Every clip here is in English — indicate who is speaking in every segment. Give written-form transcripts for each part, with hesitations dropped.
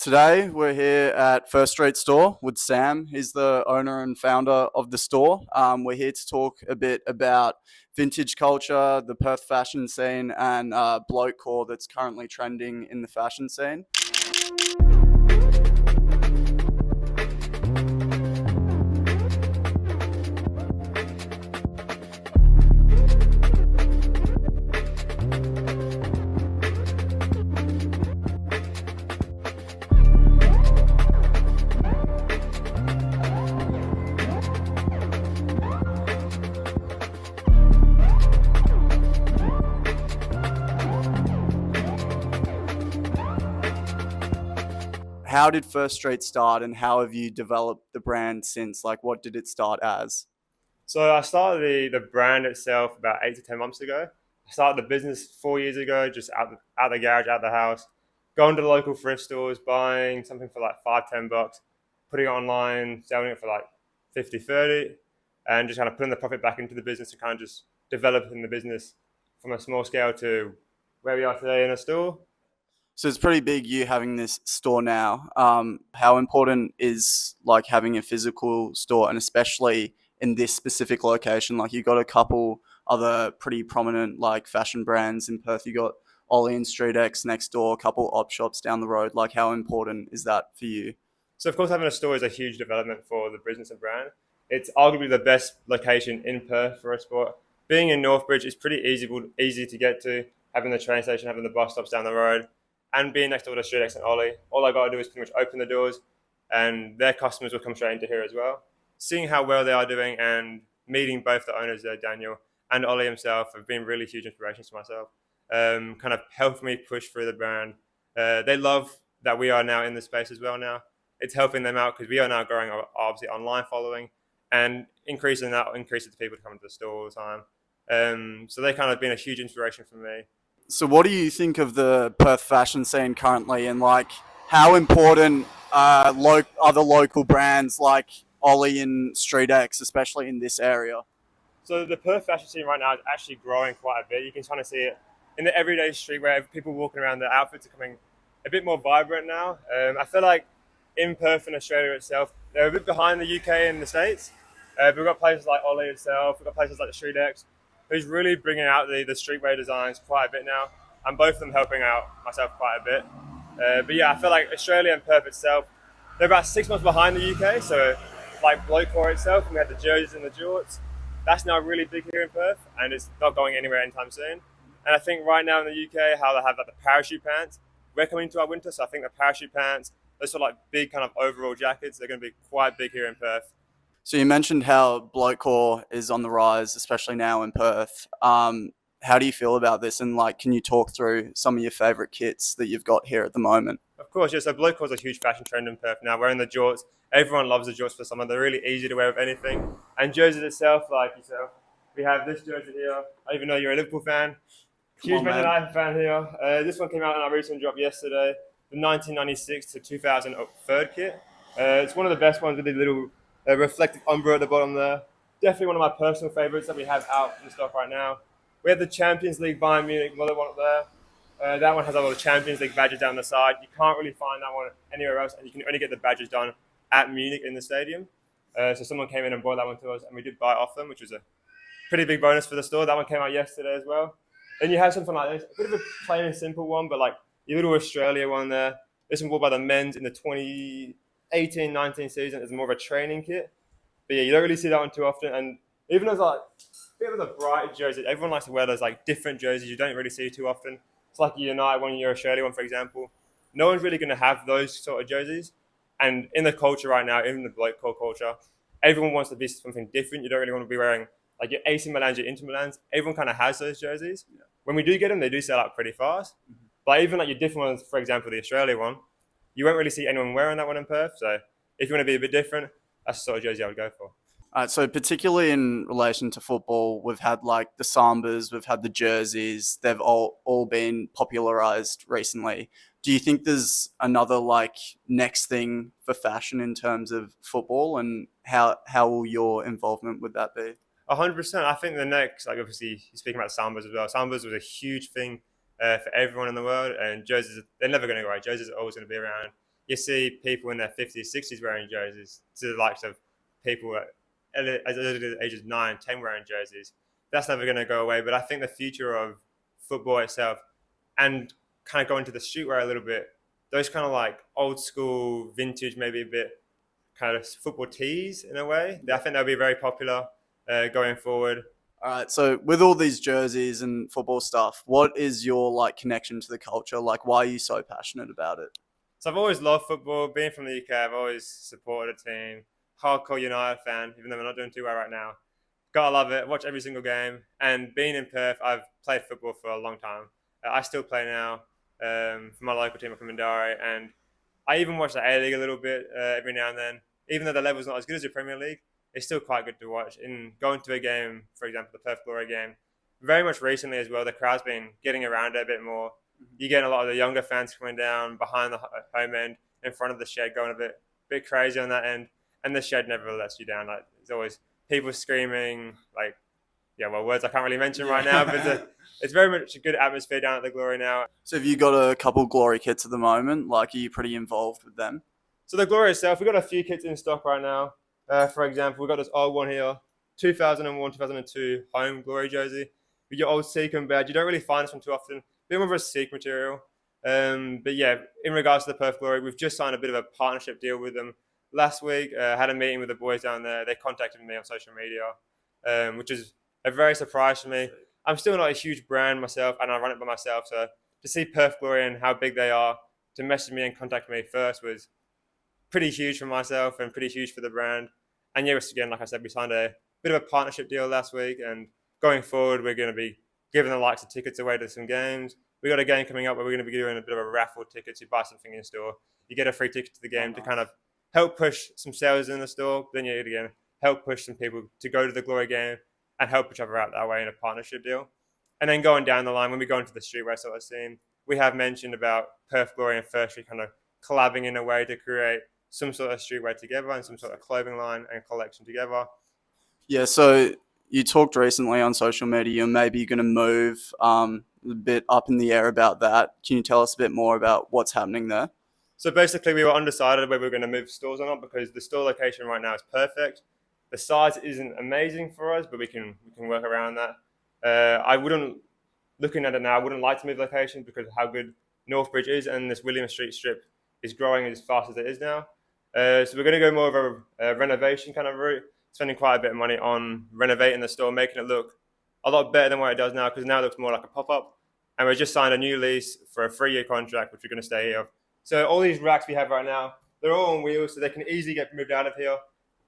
Speaker 1: Today we're here at First Street Store with Sam. He's the owner and founder of the store. We're here to talk a bit about vintage culture, the Perth fashion scene, and Blokecore that's currently trending in the fashion scene. How did First Street start, and how have you developed the brand since? Like, what did it start as?
Speaker 2: So I started the brand itself about 8 to 10 months ago. I started the business 4 years ago, just out the garage, out the house, going to the local thrift stores, buying something for like $5, $10, putting it online, selling it for like 50, 30, and just kind of putting the profit back into the business and kind of just developing the business from a small scale to where we are today in a store.
Speaker 1: So it's pretty big, you having this store now. How important is like having a physical store, and especially in this specific location? Like, you got a couple other pretty prominent like fashion brands in Perth. You got Ollie and Street X next door, a couple op shops down the road. Like, how important is that for you?
Speaker 2: So of course, having a store is a huge development for the business and brand. It's arguably the best location in Perth for a sport. Being in Northbridge is pretty easy to get to. Having the train station, having the bus stops down the road, and being next door to Street X and Ollie, all I got to do is pretty much open the doors, and their customers will come straight into here as well. Seeing how well they are doing and meeting both the owners there, Daniel and Ollie himself, have been really huge inspirations to myself. Kind of helped me push through the brand. They love that we are now in the space as well now. It's helping them out because we are now growing our obviously online following and increases the people to come to the store all the time. So they kind of been a huge inspiration for me.
Speaker 1: So what do you think of the Perth fashion scene currently, and like how important are the local brands like Ollie and Street X, especially in this area?
Speaker 2: So the Perth fashion scene right now is actually growing quite a bit. You can kind of see it in the everyday street where people walking around, the outfits are coming a bit more vibrant now. I feel like in Perth and Australia itself, they're a bit behind the UK and the States. We've got places like Ollie itself, we've got places like the Street X, who's really bringing out the streetwear designs quite a bit now, and both of them helping out myself quite a bit. But yeah, I feel like Australia and Perth itself, they're about 6 months behind the UK. So like Blokecore itself, we had the jerseys and the jorts. That's now really big here in Perth, and it's not going anywhere anytime soon. And I think right now in the UK, how they have like the parachute pants, we're coming into our winter, so I think the parachute pants, those sort of like big kind of overall jackets, they're going to be quite big here in Perth.
Speaker 1: So you mentioned how Blokecore is on the rise, especially now in Perth. How do you feel about this? And like, can you talk through some of your favorite kits that you've got here at the moment?
Speaker 2: Of course, yeah. So Blokecore is a huge fashion trend in Perth now. Wearing the jorts, everyone loves the jorts for summer. They're really easy to wear with anything. And jerseys itself, like yourself, we have this jersey here. I even know you're a Liverpool fan. Huge Man United fan here. This one came out in our recent drop yesterday. The 1996 to 2000 third kit. It's one of the best ones with the little reflective umbrella at the bottom there. Definitely one of my personal favourites that we have out in stock right now. We have the Champions League Bayern Munich another one up there. That one has all the Champions League badges down the side. You can't really find that one anywhere else, and you can only get the badges done at Munich in the stadium. So someone came in and bought that one to us, and we did buy it off them, which was a pretty big bonus for the store. That one came out yesterday as well. Then you have something like this, a bit of a plain and simple one, but like your little Australia one there. This one bought by the men's in the 2018-19 season. It's more of a training kit. But yeah, you don't really see that one too often. And even as like a bit of a bright jersey, everyone likes to wear those like different jerseys you don't really see too often. It's like your United one, your Australia one, for example. No one's really going to have those sort of jerseys. And in the culture right now, in the Blokecore culture, everyone wants to be something different. You don't really want to be wearing like your AC Milans, your Inter Milans. Everyone kind of has those jerseys. Yeah. When we do get them, they do sell out pretty fast. Mm-hmm. But even like your different ones, for example, the Australia one, you won't really see anyone wearing that one in Perth. So if you want to be a bit different, that's the sort of jersey I would go for.
Speaker 1: So particularly in relation to football, we've had like the Sambas, we've had the jerseys. They've all been popularized recently. Do you think there's another like next thing for fashion in terms of football, and how will your involvement with that be?
Speaker 2: 100%. I think the next, like obviously you're speaking about Sambas as well. Sambas was a huge thing for everyone in the world, and jerseys, they're never going to go away. Jerseys are always going to be around. you see people in their 50s, 60s wearing jerseys, to the likes of people as early as the ages 9, 10 wearing jerseys. That's never going to go away. But I think the future of football itself, and kind of going to the streetwear a little bit, those kind of like old school, vintage, maybe a bit kind of football tees in a way. I think they'll be very popular going forward.
Speaker 1: All right. So with all these jerseys and football stuff, what is your like connection to the culture? Like, why are you so passionate about it?
Speaker 2: So I've always loved football. Being from the UK, I've always supported a team. Hardcore United fan, even though we're not doing too well right now. Gotta love it. Watch every single game. And being in Perth, I've played football for a long time. I still play now for my local team from Mindarie, and I even watch the A League a little bit every now and then. Even though the level's not as good as the Premier League, it's still quite good to watch. In going to a game, for example, the Perth Glory game, very much recently as well, the crowd's been getting around it a bit more. You're getting a lot of the younger fans coming down behind the home end, in front of the shed, going a bit crazy on that end, and the shed never lets you down. Like, there's always people screaming, like, words I can't really mention right now, but it's very much a good atmosphere down at the Glory now.
Speaker 1: So have you got a couple Glory kits at the moment? Like, are you pretty involved with them?
Speaker 2: So the Glory itself, we've got a few kits in stock right now. For example, we've got this old one here, 2001, 2002 home Glory jersey with your old Seacom badge. You don't really find this one too often. Bit more of a Seek material. But yeah, in regards to the Perth Glory, we've just signed a bit of a partnership deal with them last week. Had a meeting with the boys down there. They contacted me on social media, which is a very surprise to me. I'm still not a huge brand myself, and I run it by myself. So to see Perth Glory and how big they are, to message me and contact me first was pretty huge for myself and pretty huge for the brand. And yeah, again, like I said, we signed a bit of a partnership deal last week, and going forward, we're going to be giving the likes of tickets away to some games. We got a game coming up where we're going to be doing a bit of a raffle tickets. You buy something in store, you get a free ticket to the game to kind of help push some sales in the store. Then you again help push some people to go to the Glory game and help each other out that way in a partnership deal. And then going down the line, when we go into the streetwear sort of scene, we have mentioned about Perth Glory and First Street kind of collabing in a way to create some sort of streetwear together and some sort of clothing line and collection together.
Speaker 1: Yeah, so you talked recently on social media, you're maybe going to move a bit up in the air about that. Can you tell us a bit more about what's happening there?
Speaker 2: So basically, we were undecided whether we were going to move stores or not because the store location right now is perfect. The size isn't amazing for us, but we can work around that. Looking at it now, I wouldn't like to move locations because of how good Northbridge is, and this William Street strip is growing as fast as it is now. So we're going to go more of a renovation kind of route, spending quite a bit of money on renovating the store, making it look a lot better than what it does now, because now it looks more like a pop-up. And we just signed a new lease for a 3-year contract, which we're going to stay here. So all these racks we have right now, they're all on wheels, so they can easily get moved out of here.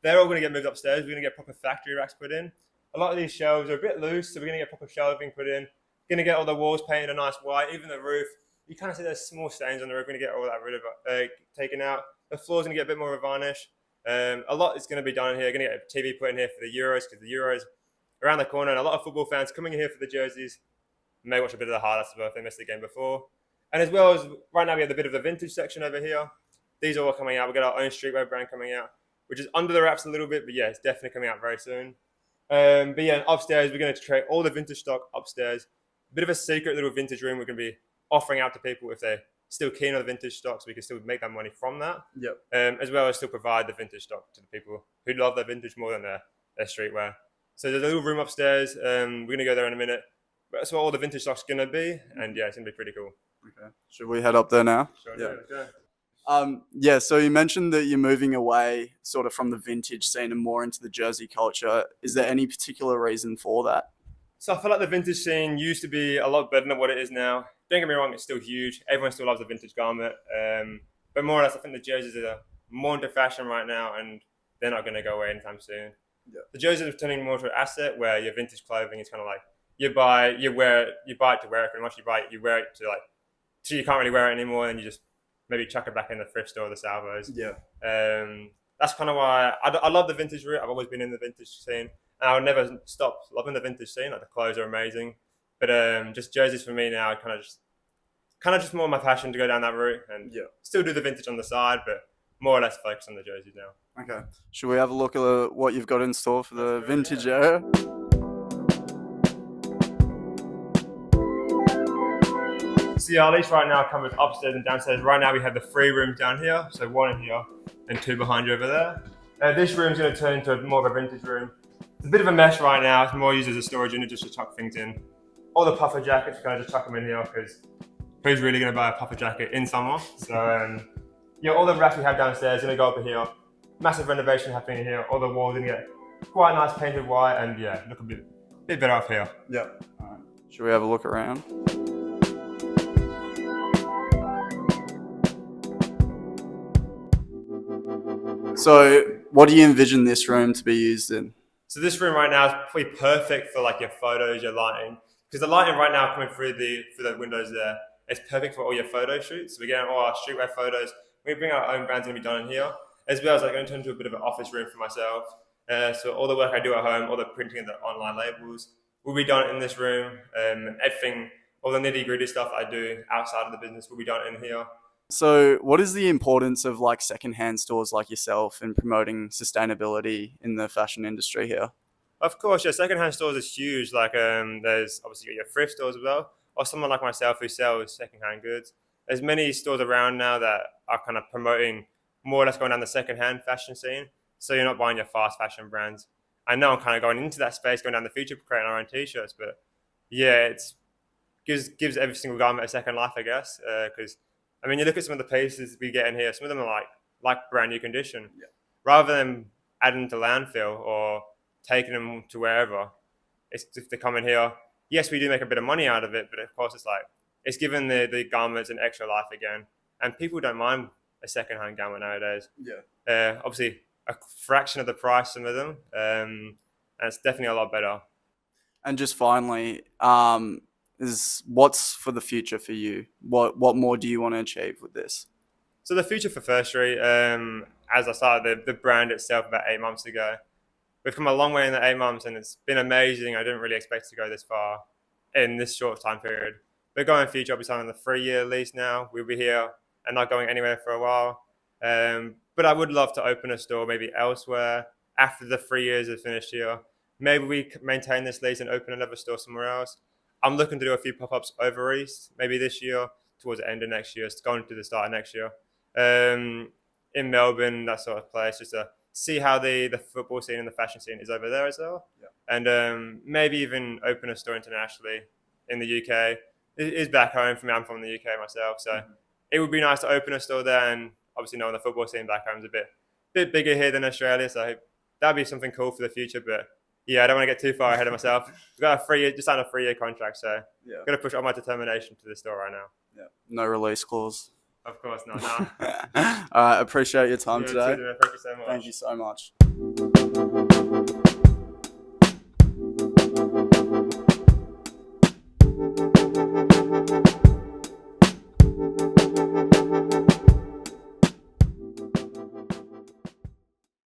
Speaker 2: They're all going to get moved upstairs. We're going to get proper factory racks put in. A lot of these shelves are a bit loose, so we're going to get proper shelving put in. Going to get all the walls painted a nice white, even the roof. You kind of see there's small stains on the roof. We're going to get all that taken out. The floor's going to get a bit more of a varnish. A lot is going to be done here. Going to get a TV put in here for the Euros, because the Euros are around the corner, and a lot of football fans coming in here for the jerseys may watch a bit of the highlights as well if they missed the game before. And as well as right now we have a bit of the vintage section over here. These are all coming out. We've got our own streetwear brand coming out, which is under the wraps a little bit, but yeah, it's definitely coming out very soon. But yeah, upstairs we're going to create all the vintage stock upstairs. A bit of a secret little vintage room we're going to be offering out to people if they're still keen on the vintage stock, so we can still make that money from that.
Speaker 1: Yep.
Speaker 2: As well as still provide the vintage stock to the people who love their vintage more than their streetwear. So there's a little room upstairs. We're going to go there in a minute. But that's what all the vintage stock's going to be. And yeah, it's going to be pretty cool.
Speaker 1: Okay. Should we head up there now?
Speaker 2: Sure.
Speaker 1: Yeah. So you mentioned that you're moving away sort of from the vintage scene and more into the jersey culture. Is there any particular reason for that?
Speaker 2: So I feel like the vintage scene used to be a lot better than what it is now. Don't get me wrong, it's still huge. Everyone still loves a vintage garment. But more or less, I think the jerseys are more into fashion right now, and they're not going to go away anytime soon.
Speaker 1: Yeah.
Speaker 2: The jerseys are turning more to an asset, where your vintage clothing is kind of like you buy it to wear it pretty much. You wear it to till you can't really wear it anymore, and you just maybe chuck it back in the thrift store or the salvos.
Speaker 1: Yeah.
Speaker 2: That's kind of why I love the vintage route. I've always been in the vintage scene, and I would never stop loving the vintage scene. Like, the clothes are amazing, but just jerseys for me now, kind of just more my passion to go down that route, and still do the vintage on the side, but more or less focus on the jerseys now.
Speaker 1: Okay. Should we have a look at what you've got in store for the vintage area?
Speaker 2: So yeah, our lease right now covers upstairs and downstairs. Right now we have the 3 rooms down here, so 1 in here and 2 behind you over there. This room's going to turn into more of a vintage room. It's a bit of a mess right now. It's more used as a storage unit just to chuck things in. All the puffer jackets, we're going to just chuck them in here because who's really going to buy a puffer jacket in summer? So yeah, all the racks we have downstairs are going to go up here. Massive renovation happening here. All the walls are going to get quite nice painted white and yeah, look a bit better up here.
Speaker 1: Yeah. All right. Should we have a look around? So, what do you envision this room to be used in?
Speaker 2: So this room right now is probably perfect for like your photos, your lighting, because the lighting right now coming through the windows there, it's perfect for all your photo shoots. So we're getting all our streetwear photos. We bring our own brands going to be done in here, as well as like going to turn into a bit of an office room for myself. So all the work I do at home, all the printing of the online labels, will be done in this room. Everything, all the nitty gritty stuff I do outside of the business will be done in here.
Speaker 1: So, what is the importance of like secondhand stores like yourself in promoting sustainability in the fashion industry here?
Speaker 2: Of course, yeah, secondhand stores is huge. Like, there's obviously your thrift stores as well, or someone like myself who sells secondhand goods. There's many stores around now that are kind of promoting more or less going down the secondhand fashion scene. So you're not buying your fast fashion brands. I know I'm kind of going into that space, going down the future, creating our own t-shirts, but yeah, it gives every single garment a second life, I guess. Because I mean, you look at some of the pieces we get in here. Some of them are like brand new condition. Yeah. Rather than adding to landfill or taking them to wherever, it's if they come in here. Yes, we do make a bit of money out of it, but of course, it's given the garments an extra life again, and people don't mind a second-hand garment nowadays. Yeah. Obviously, a fraction of the price, some of them, and it's definitely a lot better.
Speaker 1: And just finally, is what's for the future for you? What more do you want to achieve with this?
Speaker 2: So the future for First Street, as I started the brand itself about 8 months ago, we've come a long way in the 8 months, and it's been amazing. I didn't really expect to go this far in this short time period. But going future, I'll be signing the 3-year lease now. We'll be here and not going anywhere for a while. But I would love to open a store maybe elsewhere after the 3 years are finished here. Maybe we maintain this lease and open another store somewhere else. I'm looking to do a few pop-ups over East, maybe this year, towards the end of next year, going to the start of next year. In Melbourne, that sort of place, just to see how the football scene and the fashion scene is over there as well. Yeah. And maybe even open a store internationally in the UK. It is back home for me. I'm from the UK myself, so it would be nice to open a store there. And obviously, knowing the football scene back home is a bit bigger here than Australia, so that'd be something cool for the future. But yeah, I don't want to get too far ahead of myself. We've got just signed a 3-year contract, so yeah, got to push all my determination to the store right now.
Speaker 1: Yeah, no release clause.
Speaker 2: Of course not. No.
Speaker 1: All right, appreciate your time today.
Speaker 2: Too, thank you so much.
Speaker 1: Thank you so much.